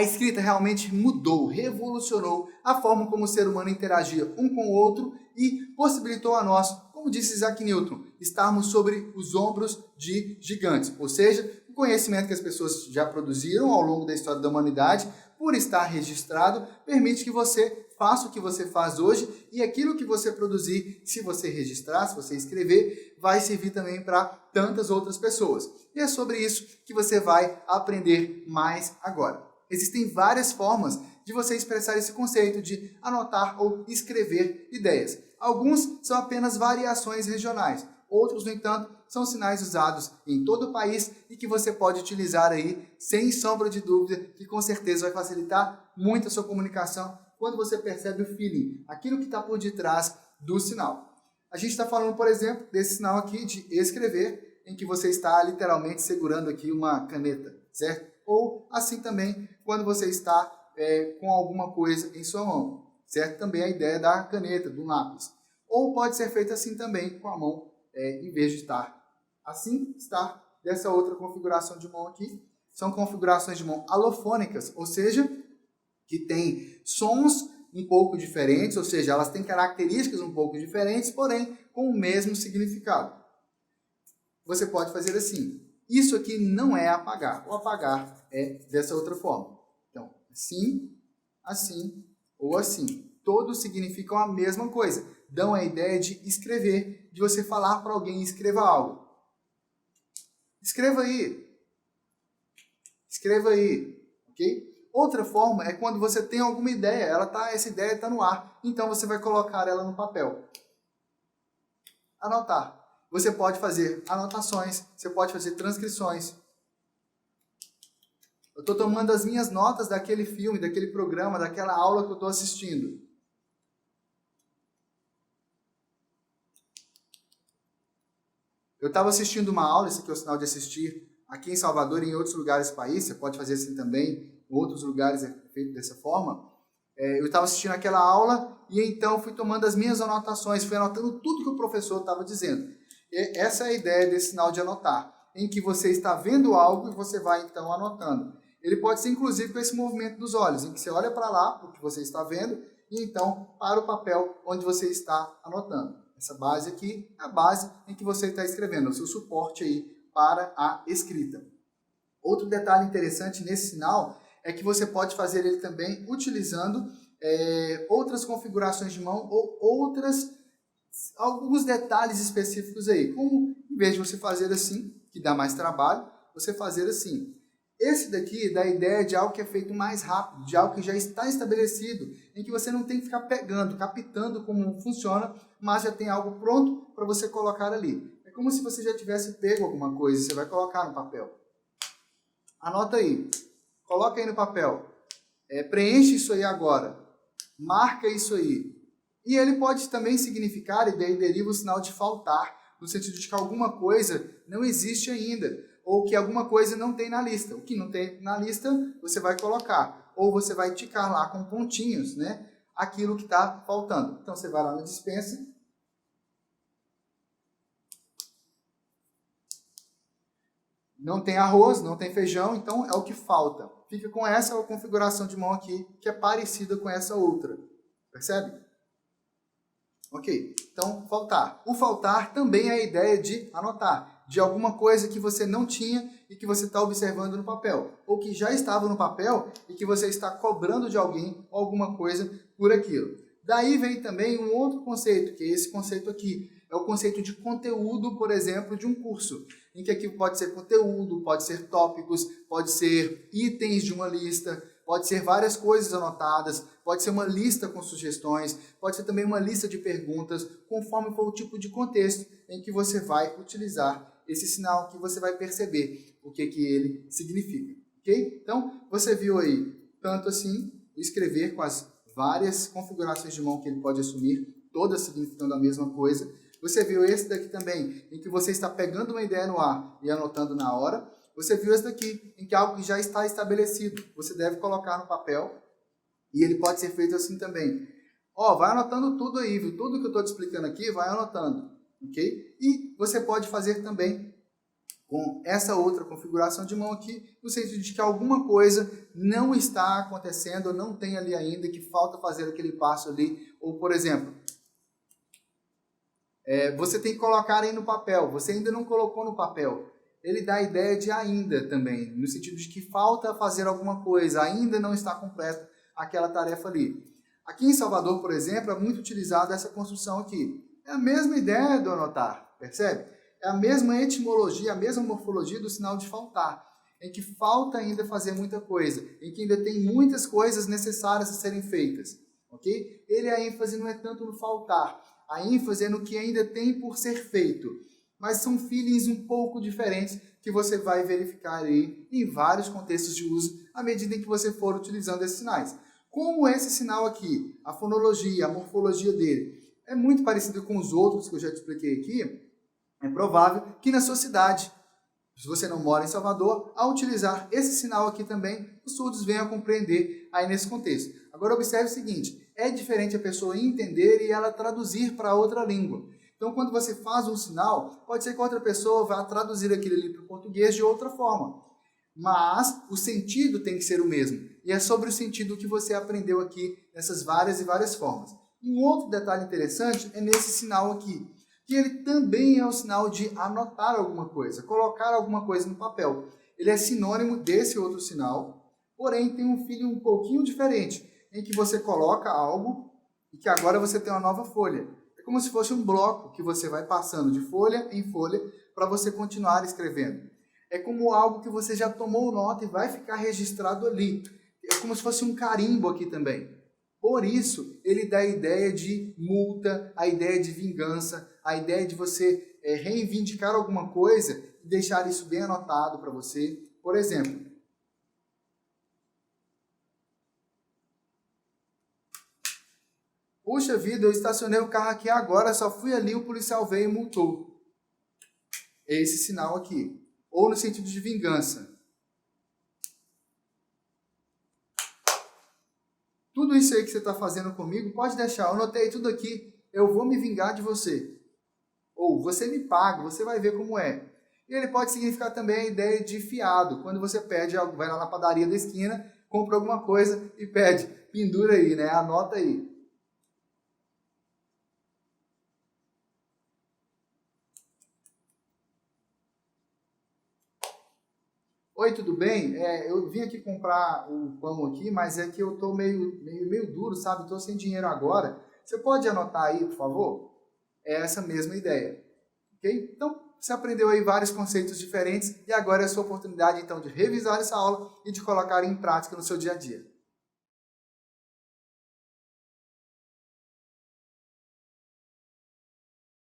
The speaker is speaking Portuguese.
A escrita realmente mudou, revolucionou a forma como o ser humano interagia um com o outro e possibilitou a nós, como disse Isaac Newton, estarmos sobre os ombros de gigantes. Ou seja, o conhecimento que as pessoas já produziram ao longo da história da humanidade, por estar registrado, permite que você faça o que você faz hoje e aquilo que você produzir, se você registrar, se você escrever, vai servir também para tantas outras pessoas. E é sobre isso que você vai aprender mais agora. Existem várias formas de você expressar esse conceito de anotar ou escrever ideias. Alguns são apenas variações regionais. Outros, no entanto, são sinais usados em todo o país e que você pode utilizar aí, sem sombra de dúvida, que com certeza vai facilitar muito a sua comunicação quando você percebe o feeling, aquilo que está por detrás do sinal. A gente está falando, por exemplo, desse sinal aqui de escrever, em que você está literalmente segurando aqui uma caneta, certo? Ou assim também quando você está com alguma coisa em sua mão, certo? Também a ideia da caneta, do lápis. Ou pode ser feito assim também com a mão, em vez de estar assim, estar dessa outra configuração de mão aqui. São configurações de mão alofônicas, ou seja, que tem sons um pouco diferentes, ou seja, elas têm características um pouco diferentes, porém com o mesmo significado. Você pode fazer assim. Isso aqui não é apagar. O apagar é dessa outra forma. Então, assim, assim ou assim. Todos significam a mesma coisa. Dão a ideia de escrever, de você falar para alguém, escreva algo. Escreva aí. Escreva aí. Ok? Outra forma é quando você tem alguma ideia, essa ideia está no ar, então você vai colocar ela no papel. Anotar. Você pode fazer anotações, você pode fazer transcrições. Eu estou tomando as minhas notas daquele filme, daquele programa, daquela aula que eu estou assistindo. Eu estava assistindo uma aula, esse aqui é o sinal de assistir, aqui em Salvador e em outros lugares do país, você pode fazer assim também, em outros lugares é feito dessa forma. Eu estava assistindo aquela aula e então fui tomando as minhas anotações, fui anotando tudo que o professor estava dizendo. E essa é a ideia desse sinal de anotar, em que você está vendo algo e você vai então anotando. Ele pode ser inclusive com esse movimento dos olhos, em que você olha para lá, para o que você está vendo, e então para o papel onde você está anotando. Essa base aqui é a base em que você está escrevendo, é o seu suporte aí para a escrita. Outro detalhe interessante nesse sinal é que você pode fazer ele também utilizando outras configurações de mão ou alguns detalhes específicos aí. Como, em vez de você fazer assim, que dá mais trabalho, você fazer assim. Esse daqui dá a ideia de algo que é feito mais rápido, de algo que já está estabelecido, em que você não tem que ficar pegando, captando como funciona, mas já tem algo pronto para você colocar ali. É como se você já tivesse pego alguma coisa, você vai colocar no papel. Anota aí, coloca aí no papel, preenche isso aí agora, marca isso aí. E ele pode também significar, e daí deriva o sinal de faltar, no sentido de que alguma coisa não existe ainda, ou que alguma coisa não tem na lista. O que não tem na lista, você vai colocar, ou você vai ticar lá com pontinhos, né, aquilo que está faltando. Então você vai lá na despensa, não tem arroz, não tem feijão, então é o que falta. Fica com essa configuração de mão aqui, que é parecida com essa outra. Percebe? Ok, então faltar. O faltar também é a ideia de anotar, de alguma coisa que você não tinha e que você está observando no papel, ou que já estava no papel e que você está cobrando de alguém alguma coisa por aquilo. Daí vem também um outro conceito, que é esse conceito aqui, é o conceito de conteúdo, por exemplo, de um curso, em que aqui pode ser conteúdo, pode ser tópicos, pode ser itens de uma lista, pode ser várias coisas anotadas, pode ser uma lista com sugestões, pode ser também uma lista de perguntas, conforme for o tipo de contexto em que você vai utilizar esse sinal, que você vai perceber o que ele significa. Ok? Então, você viu aí, tanto assim, escrever com as várias configurações de mão que ele pode assumir, todas significando a mesma coisa. Você viu esse daqui também, em que você está pegando uma ideia no ar e anotando na hora. Você viu esse daqui, em que algo que já está estabelecido, você deve colocar no papel, e ele pode ser feito assim também. Vai anotando tudo aí, viu? Tudo que eu estou te explicando aqui, vai anotando, ok? E você pode fazer também com essa outra configuração de mão aqui, no sentido de que alguma coisa não está acontecendo, ou não tem ali ainda, que falta fazer aquele passo ali. Ou, por exemplo, você tem que colocar aí no papel, você ainda não colocou no papel. Ele dá a ideia de ainda também, no sentido de que falta fazer alguma coisa, ainda não está completa aquela tarefa ali. Aqui em Salvador, por exemplo, é muito utilizada essa construção aqui. É a mesma ideia do anotar, percebe? É a mesma etimologia, a mesma morfologia do sinal de faltar, em que falta ainda fazer muita coisa, em que ainda tem muitas coisas necessárias a serem feitas, ok? A ênfase não é tanto no faltar, a ênfase é no que ainda tem por ser feito, mas são feelings um pouco diferentes que você vai verificar aí em vários contextos de uso à medida em que você for utilizando esses sinais. Como esse sinal aqui, a fonologia, a morfologia dele, é muito parecido com os outros que eu já te expliquei aqui, é provável que na sua cidade, se você não mora em Salvador, ao utilizar esse sinal aqui também, os surdos venham a compreender aí nesse contexto. Agora observe o seguinte, é diferente a pessoa entender e ela traduzir para outra língua. Então quando você faz um sinal, pode ser que outra pessoa vá traduzir aquilo ali para o português de outra forma. Mas o sentido tem que ser o mesmo. E é sobre o sentido que você aprendeu aqui nessas várias e várias formas. Um outro detalhe interessante é nesse sinal aqui, que ele também é o sinal de anotar alguma coisa, colocar alguma coisa no papel. Ele é sinônimo desse outro sinal, porém tem um feeling um pouquinho diferente, em que você coloca algo e que agora você tem uma nova folha. É como se fosse um bloco que você vai passando de folha em folha para você continuar escrevendo. É como algo que você já tomou nota e vai ficar registrado ali. É como se fosse um carimbo aqui também. Por isso, ele dá a ideia de multa, a ideia de vingança, a ideia de você reivindicar alguma coisa e deixar isso bem anotado para você. Por exemplo, puxa vida, eu estacionei o carro aqui agora, só fui ali, o policial veio e multou. É esse sinal aqui. Ou no sentido de vingança. Tudo isso aí que você está fazendo comigo, pode deixar, eu anotei tudo aqui, eu vou me vingar de você. Ou você me paga, você vai ver como é. E ele pode significar também a ideia de fiado. Quando você pede algo, vai lá na padaria da esquina, compra alguma coisa e pede, pendura aí, né? Anota aí. Oi, tudo bem? Eu vim aqui comprar o pão aqui, mas é que eu tô meio duro, sabe? Estou sem dinheiro agora. Você pode anotar aí, por favor? É essa mesma ideia, ok? Então, você aprendeu aí vários conceitos diferentes e agora é a sua oportunidade, então, de revisar essa aula e de colocar em prática no seu dia a dia.